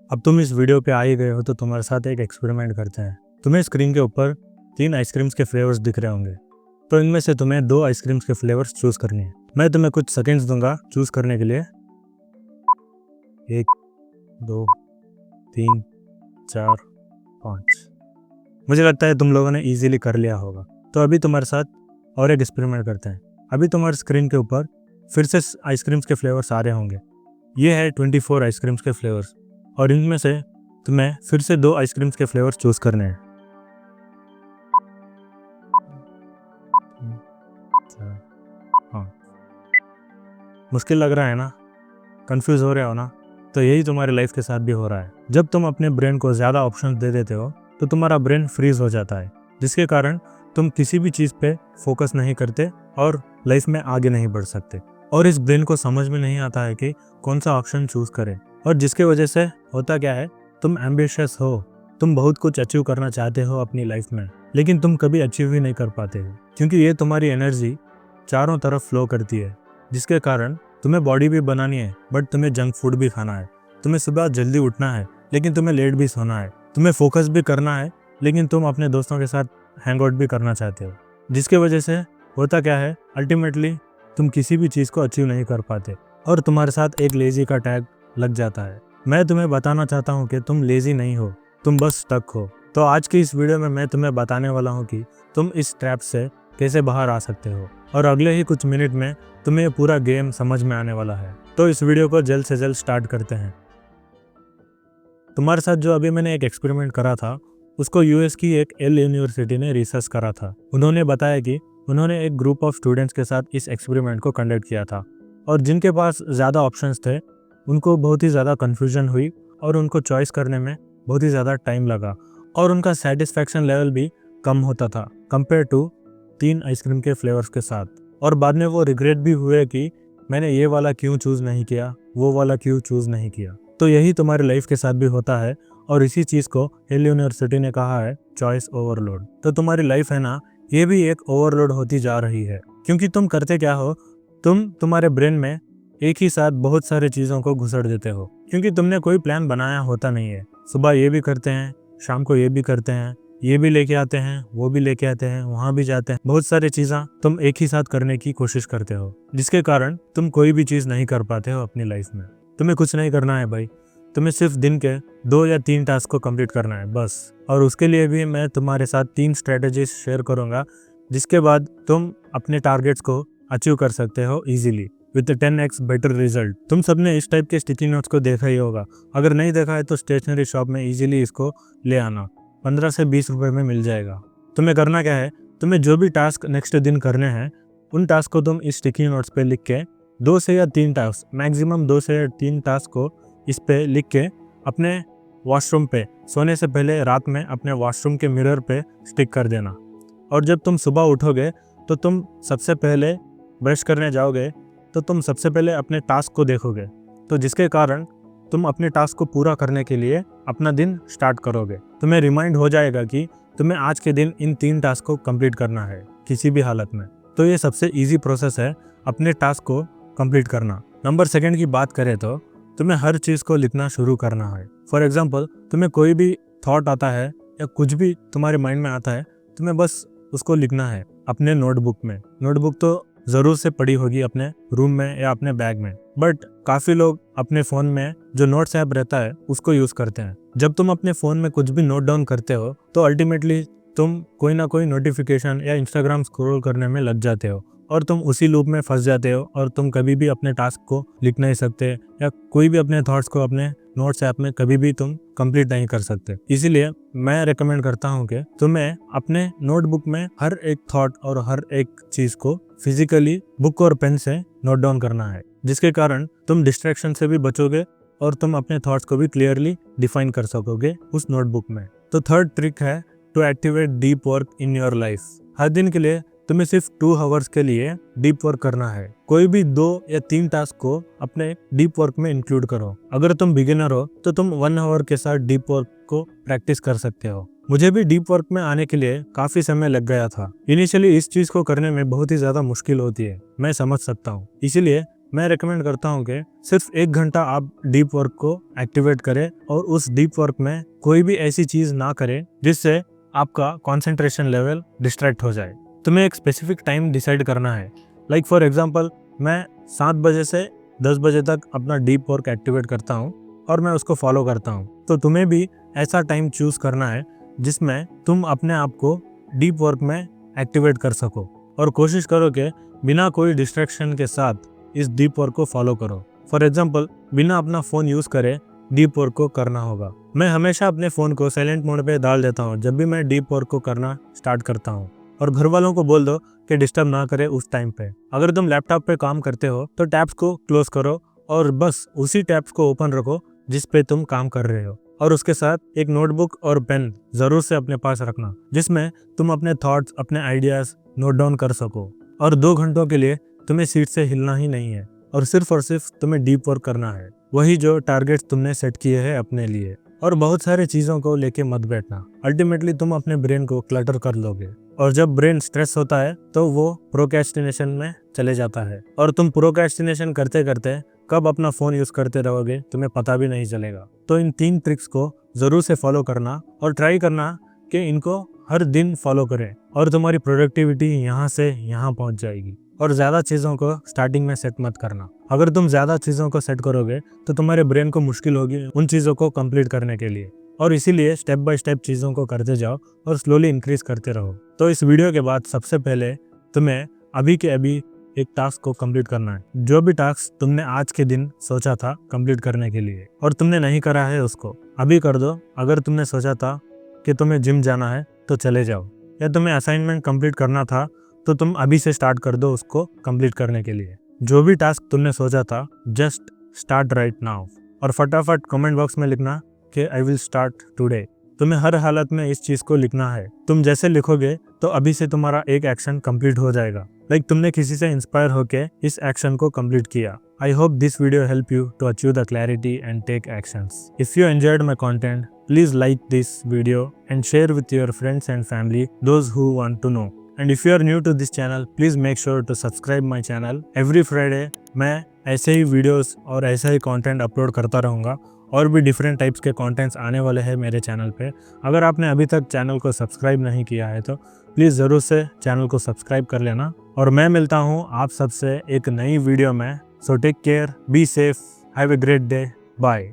अब तुम इस वीडियो पे आ ही गए हो तो तुम्हारे साथ एक एक्सपेरिमेंट करते हैं। तुम्हें स्क्रीन के ऊपर 3 आइसक्रीम्स के फ्लेवर्स दिख रहे होंगे, तो इनमें से तुम्हें 2 आइसक्रीम्स के फ्लेवर्स चूज करनी है। मैं तुम्हें कुछ सेकंड्स दूंगा चूज करने के लिए। 1, 2, 3, 4, 5। मुझे लगता है तुम लोगों ने इजीली कर लिया होगा। तो अभी तुम्हारे साथ और एक एक्सपेरिमेंट करते हैं। अभी तुम्हारे स्क्रीन के ऊपर फिर से आइसक्रीम्स के फ्लेवर्स आ रहे होंगे। ये है 24 आइसक्रीम्स के फ्लेवर्स, और इनमें से तुम्हें फिर से 2 आइसक्रीम्स के फ्लेवर्स चूज करने हैं। 4, 5। मुश्किल लग रहा है ना? कंफ्यूज हो रहे हो ना? तो यही तुम्हारी लाइफ के साथ भी हो रहा है। जब तुम अपने ब्रेन को ज़्यादा ऑप्शंस दे देते हो तो तुम्हारा ब्रेन फ्रीज हो जाता है, जिसके कारण तुम किसी भी चीज़ पे फोकस नहीं करते और लाइफ में आगे नहीं बढ़ सकते। और इस ब्रेन को समझ में नहीं आता है कि कौन सा ऑप्शन चूज करें, और जिसके वजह से होता क्या है, तुम एम्बिशियस हो, तुम बहुत कुछ अचीव करना चाहते हो अपनी लाइफ में, लेकिन तुम कभी अचीव ही नहीं कर पाते हो, क्योंकि ये तुम्हारी एनर्जी चारों तरफ फ्लो करती है, जिसके कारण तुम्हें बॉडी भी बनानी है बट तुम्हें जंक फूड भी खाना है। तुम्हें सुबह जल्दी उठना है लेकिन तुम्हें लेट भी सोना है। तुम्हें फोकस भी करना है लेकिन तुम अपने दोस्तों के साथ हैंग आउट भी करना चाहते हो, जिसके वजह से होता क्या है, अल्टीमेटली तुम किसी भी चीज़ को अचीव नहीं कर पाते और तुम्हारे साथ एक लेजी का टैग लग जाता है। मैं तुम्हें बताना चाहता हूँ कि तुम लेजी नहीं हो, तुम बस स्टक हो। तो आज की इस वीडियो में मैं तुम्हें बताने वाला हूँ कि तुम इस ट्रैप से कैसे बाहर आ सकते हो, और अगले ही कुछ मिनट में तुम्हें पूरा गेम समझ में आने वाला है। तो इस वीडियो को जल्द से जल्द स्टार्ट करते हैं। तुम्हारे साथ जो अभी मैंने एक एक्सपेरिमेंट करा था, उसको यूएस की एक एल यूनिवर्सिटी ने रिसर्च करा था। उन्होंने बताया कि उन्होंने एक ग्रुप ऑफ स्टूडेंट्स के साथ इस एक्सपेरिमेंट को कंडक्ट किया था, और जिनके पास ज़्यादा ऑप्शंस थे उनको बहुत ही ज़्यादा कन्फ्यूजन हुई और उनको चॉइस करने में बहुत ही ज़्यादा टाइम लगा, और उनका सेटिस्फैक्शन लेवल भी कम होता था कंपेयर टू 3 आइसक्रीम के फ्लेवर्स के साथ। और बाद में वो रिग्रेट भी हुए कि मैंने ये वाला क्यों चूज़ नहीं किया, वो वाला क्यों चूज़ नहीं किया। तो यही तुम्हारी लाइफ के साथ भी होता है, और इसी चीज़ को एल यूनिवर्सिटी ने कहा है चॉइस ओवरलोड। तो तुम्हारी लाइफ है ना, ये भी एक ओवरलोड होती जा रही है, क्योंकि तुम करते क्या हो, तुम तुम्हारे ब्रेन में एक ही साथ बहुत सारे चीज़ों को घुसड़ देते हो, क्योंकि तुमने कोई प्लान बनाया होता नहीं है। सुबह ये भी करते हैं, शाम को ये भी करते हैं, ये भी लेके आते हैं, वो भी लेके आते हैं, वहाँ भी जाते हैं। बहुत सारी चीज़ें तुम एक ही साथ करने की कोशिश करते हो, जिसके कारण तुम कोई भी चीज़ नहीं कर पाते हो अपनी लाइफ में। तुम्हें कुछ नहीं करना है भाई, तुम्हें सिर्फ दिन के 2 या 3 टास्क को कंप्लीट करना है बस। और उसके लिए भी मैं तुम्हारे साथ 3 स्ट्रेटजीज शेयर करूँगा, जिसके बाद तुम अपने टारगेट्स को अचीव कर सकते हो easily with 10x better result. तुम सबने इस टाइप के स्टिकी नोट्स को देखा ही होगा। अगर नहीं देखा है तो स्टेशनरी शॉप में इजीली इसको ले आना, 15 से 20 रुपए में मिल जाएगा। तुम्हें करना क्या है, तुम्हें जो भी टास्क नेक्स्ट दिन करने हैं, उन टास्क को तुम इस स्टिकी नोट्स पे लिख के 2 से या 3 टास्क, मैक्सिमम 2 से 3 टास्क को इस पे लिख के अपने वॉशरूम पे सोने से पहले रात में अपने वॉशरूम के मिरर पे स्टिक कर देना। और जब तुम सुबह उठोगे तो तुम सबसे पहले ब्रश करने जाओगे तो तुम सबसे पहले अपने टास्क को देखोगे, तो जिसके कारण तुम अपने टास्क को पूरा करने के लिए अपना दिन स्टार्ट करोगे। तुम्हें रिमाइंड हो जाएगा कि तुम्हें आज के दिन इन 3 टास्क को कंप्लीट करना है किसी भी हालत में। तो ये सबसे ईजी प्रोसेस है अपने टास्क को कंप्लीट करना। नंबर 2 की बात करें तो तुम्हें हर चीज़ को लिखना शुरू करना है। फॉर एग्जाम्पल, तुम्हें कोई भी थॉट आता है या कुछ भी तुम्हारे माइंड में आता है, तुम्हें बस उसको लिखना है अपने नोटबुक में। नोटबुक तो ज़रूर से पड़ी होगी अपने रूम में या अपने बैग में, बट काफ़ी लोग अपने फ़ोन में जो नोट्स ऐप रहता है उसको यूज़ करते हैं। जब तुम अपने फ़ोन में कुछ भी नोट डाउन करते हो तो अल्टीमेटली तुम कोई ना कोई नोटिफिकेशन या इंस्टाग्राम स्क्रॉल करने में लग जाते हो, और तुम उसी लूप में फंस जाते हो, और तुम कभी भी अपने टास्क को लिख नहीं सकते या कोई भी अपने थॉट्स को अपने नोट्स ऐप में कभी भी तुम कंप्लीट नहीं कर सकते। इसीलिए मैं रेकमेंड करता हूँ कि तुम्हें अपने नोटबुक में हर एक थॉट और हर एक चीज़ को फिजिकली बुक और पेन से नोट डाउन करना है, जिसके कारण तुम डिस्ट्रैक्शन से भी बचोगे और तुम अपने थॉट्स को भी क्लियरली डिफाइन कर सकोगे उस नोटबुक में। तो 3rd ट्रिक है to activate deep work in your life. हर दिन के लिए तुम्हें सिर्फ 2 आवर्स के लिए डीप वर्क करना है। कोई भी 2 या 3 टास्क को अपने डीप वर्क में इंक्लूड करो। अगर तुम बिगिनर हो तो तुम 1 आवर के साथ डीप वर्क को प्रैक्टिस कर सकते हो। मुझे भी डीप वर्क में आने के लिए काफ़ी समय लग गया था। इनिशियली इस चीज़ को करने में बहुत ही ज़्यादा मुश्किल होती है, मैं समझ सकता हूँ। इसीलिए मैं रेकमेंड करता हूँ कि सिर्फ 1 घंटा आप डीप वर्क को एक्टिवेट करें और उस डीप वर्क में कोई भी ऐसी चीज ना करें जिससे आपका कंसंट्रेशन लेवल डिस्ट्रैक्ट हो जाए। तुम्हें एक स्पेसिफिक टाइम डिसाइड करना है। लाइक फॉर एग्जांपल, मैं 7 बजे से 10 बजे तक अपना डीप वर्क एक्टिवेट करता हूँ और मैं उसको फॉलो करता हूँ। तो तुम्हें भी ऐसा टाइम चूज करना है जिसमें तुम अपने आप को डीप वर्क में एक्टिवेट कर सको और कोशिश करो कि बिना कोई डिस्ट्रैक्शन के साथ इस डीप वर्क को फॉलो करो। फॉर एग्जांपल, बिना अपना फ़ोन यूज़ करे डीप वर्क को करना होगा। मैं हमेशा अपने फ़ोन को साइलेंट मोड पे डाल देता हूँ जब भी मैं डीप वर्क को करना स्टार्ट करता हूँ, और घर वालों को बोल दो कि डिस्टर्ब ना करे उस टाइम पे। अगर तुम लैपटॉप पे काम करते हो तो टैब्स को क्लोज करो और बस उसी टैब्स को ओपन रखो जिस पे तुम काम कर रहे हो, और उसके साथ एक नोटबुक और पेन ज़रूर से अपने पास रखना जिसमें तुम अपने थॉट्स, अपने आइडियाज़ नोट डाउन कर सको। और 2 घंटों के लिए तुम्हें सीट से हिलना ही नहीं है और सिर्फ तुम्हें डीप वर्क करना है, वही जो टारगेट्स तुमने सेट किए हैं अपने लिए। और बहुत सारे चीज़ों को लेके मत बैठना, अल्टीमेटली तुम अपने ब्रेन को क्लटर कर लोगे, और जब ब्रेन स्ट्रेस होता है तो वो प्रोक्रेस्टिनेशन में चले जाता है, और तुम प्रोक्रेस्टिनेशन करते करते कब अपना फ़ोन यूज़ करते रहोगे तुम्हें पता भी नहीं चलेगा। तो इन 3 ट्रिक्स को ज़रूर से फॉलो करना और ट्राई करना कि इनको हर दिन फॉलो करें, और तुम्हारी प्रोडक्टिविटी यहाँ से यहाँ पहुँच जाएगी। और ज़्यादा चीज़ों को स्टार्टिंग में सेट मत करना। अगर तुम ज़्यादा चीज़ों को सेट करोगे तो तुम्हारे ब्रेन को मुश्किल होगी उन चीज़ों को कंप्लीट करने के लिए, और इसीलिए स्टेप बाय स्टेप चीज़ों को करते जाओ और स्लोली इंक्रीज करते रहो। तो इस वीडियो के बाद सबसे पहले तुम्हें अभी के अभी एक टास्क को कंप्लीट करना है। जो भी टास्क तुमने आज के दिन सोचा था कंप्लीट करने के लिए और तुमने नहीं करा है उसको अभी कर दो। अगर तुमने सोचा था कि तुम्हें जिम जाना है तो चले जाओ, या तुम्हें असाइनमेंट कंप्लीट करना था तो तुम अभी से स्टार्ट कर दो उसको कंप्लीट करने के लिए। जो भी टास्क तुमने सोचा था जस्ट स्टार्ट राइट नाउ, और फटाफट कमेंट बॉक्स में लिखना कि आई विल स्टार्ट टुडे। तुम्हें हर हालत में इस चीज़ को लिखना है। तुम जैसे लिखोगे तो अभी से तुम्हारा एक एक्शन कंप्लीट हो जाएगा, लाइक तुमने किसी से इंस्पायर होके इस एक्शन को कंप्लीट किया। I hope this video helped you to achieve the clarity and take actions. If you enjoyed my content, please like this video and share with your friends and family, those who want to know. And if you are new to this channel, please make sure to subscribe my channel. Every Friday मैं ऐसे ही videos और ऐसा ही content upload करता रहूँगा, और भी different types के contents आने वाले हैं मेरे चैनल पे। अगर आपने अभी तक चैनल को सब्सक्राइब नहीं किया है तो प्लीज़ ज़रूर से चैनल को सब्सक्राइब कर लेना, और मैं मिलता हूँ आप सबसे एक नई वीडियो में। So take care, be safe, have a great day, bye.